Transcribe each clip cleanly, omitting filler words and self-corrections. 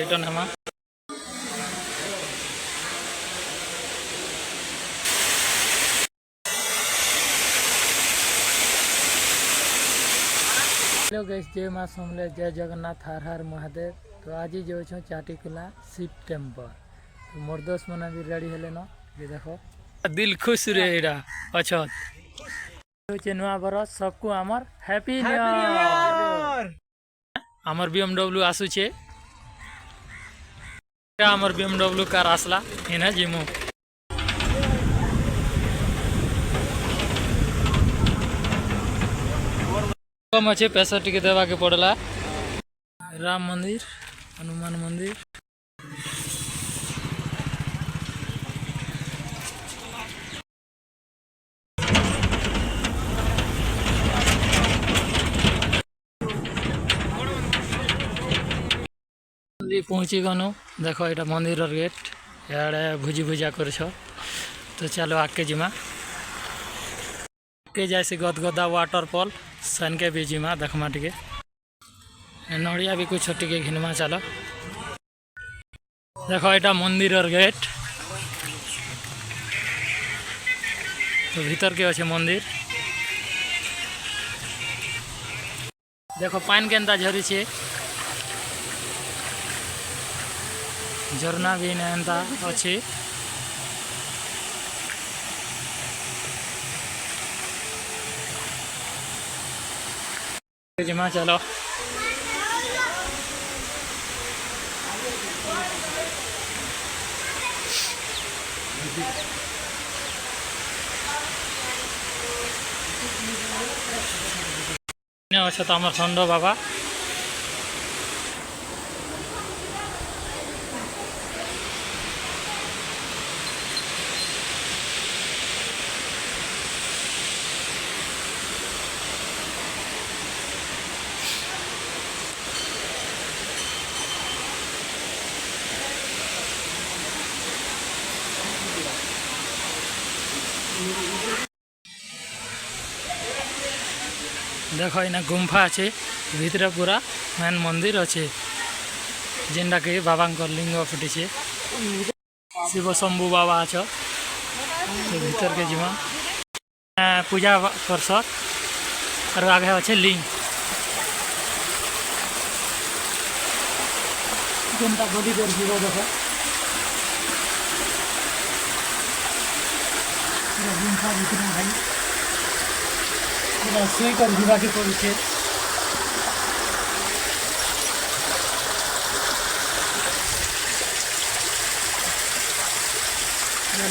Return Hema hello guys, जय माँ समले, जय जगन्नाथ, हर हर महादेव। तो आज जो चाटीकुला शिव टेम्पल तो मोर दोस्त मैंने भी रेडी हेले न ये देखो दिल खुश रे एरा अच्छा नुआ बरस सबको आमर हैप्पी न्यू ईयर। आमर BMW आसुचे आमर BMW कार आसला इना जिमु कम अच्छे पैसा टिके देवा के पड़ला। राम मंदिर, हनुमान मंदिर, पहुँची गनु देख यहाँ मंदिर गेट इे भुजी भुजा कर तो चलो आगे जिमा के जैसे गदगदा वाटरफॉल सन के भी जिमा देखमा टिके नड़िया भी कुछ टिके घिनमा चलो देखो यहाँ मंदिर गेट तो भीतर के अच्छे मंदिर देखो पानी के अंदा झरी छे झरना भी एंता अच्छे जिमा चलो अच्छा तो आम षण्ड बाबा देखो इना गुम्फा अच्छे भीतर पूरा मेन मंदिर अच्छे जेनटा के बाबा लिंग फुटी शिव शंभु बाबा अच्छ तो भीतर के जीमा पूजा करस और आगे अच्छे लिंग जेनटा गली कर देख गुम्फा भीतर भाई शुई कर के पड़े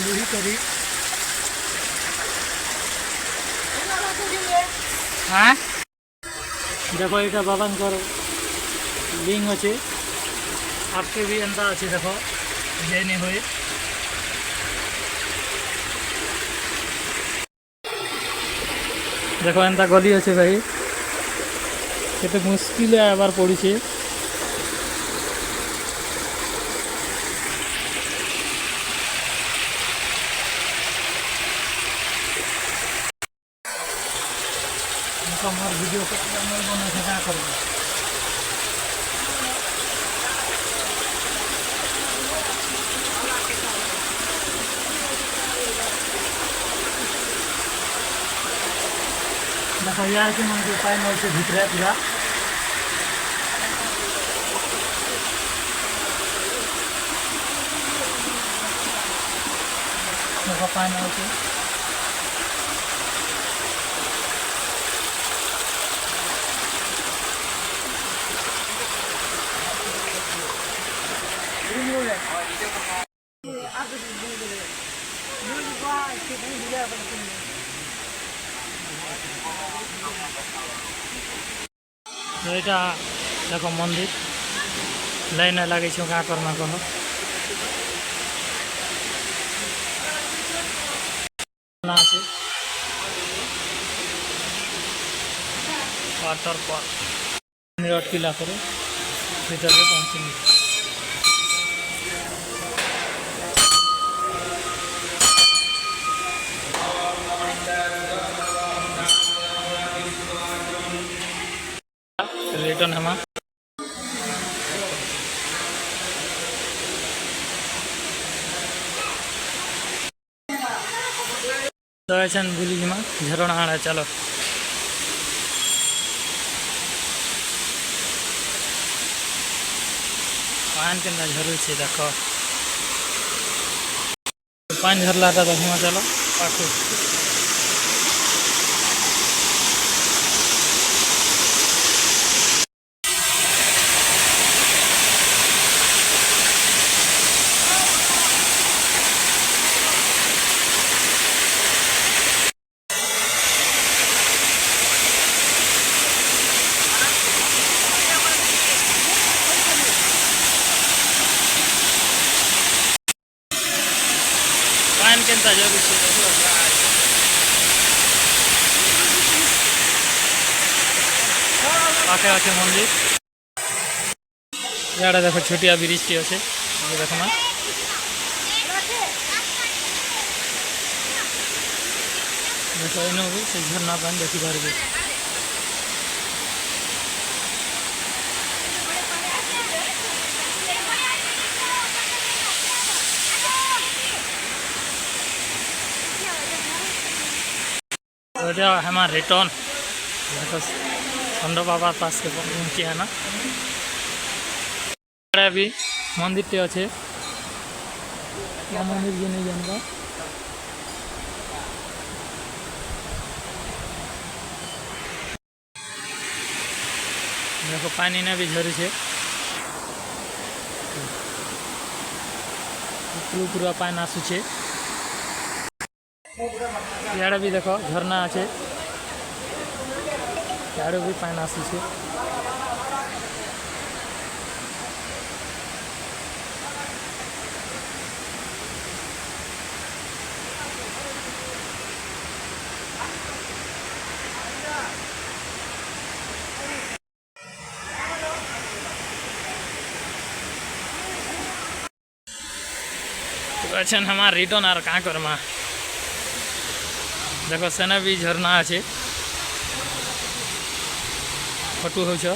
लुही करी हाँ देखो यहाँ बाबा लिंग अच्छे आपके भी एंता अच्छे देखो जैनी हुए देखो एंता गली अच्छे भाई केते मुश्किल आबार पड़ी मोर वीडियो बना क्या कर देखो यार कि मन के पानी से भीतर पूरा देखो पानी से तो यहाँ देखो मंदिर लाइन लगे क्या करना कह वाटरफॉल अटकिला करो भीतर पहुँची रिटर्न हेमा तो ऐसा बुली जिमा झरणा आड़े चलो पान के झरू छे देख पान झरला देखा चलो पाखु पान के जरूर छे पाखे आखे मंदिर याड़ा देखो छोटिया ब्रिजटी अच्छे देखो ना देखो इन भी से झरना पानी देखी पारे हमारा रिटर्न देखो चंद्र बाबा पास के पहुंचे है ना भी मंदिर टे अच्छे मंदिर भी नहीं जानता देखो पानी ने भी झरी है पूरा पानी आसुचे याड़े भी देखो झरना अच्छे याड़े भी पानी आसुचे तो अच्छा हमारा रिटर्न आर कहाँ करमा देखो सेना भी झरना আছে ফটো হচ্ছে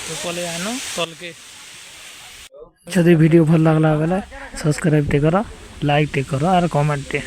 तो पले आनो तल के যদি ভিডিও ভালো লাগলা বেলে সাবস্ক্রাইব टे करो लाइक टे करो और कमेंट टे।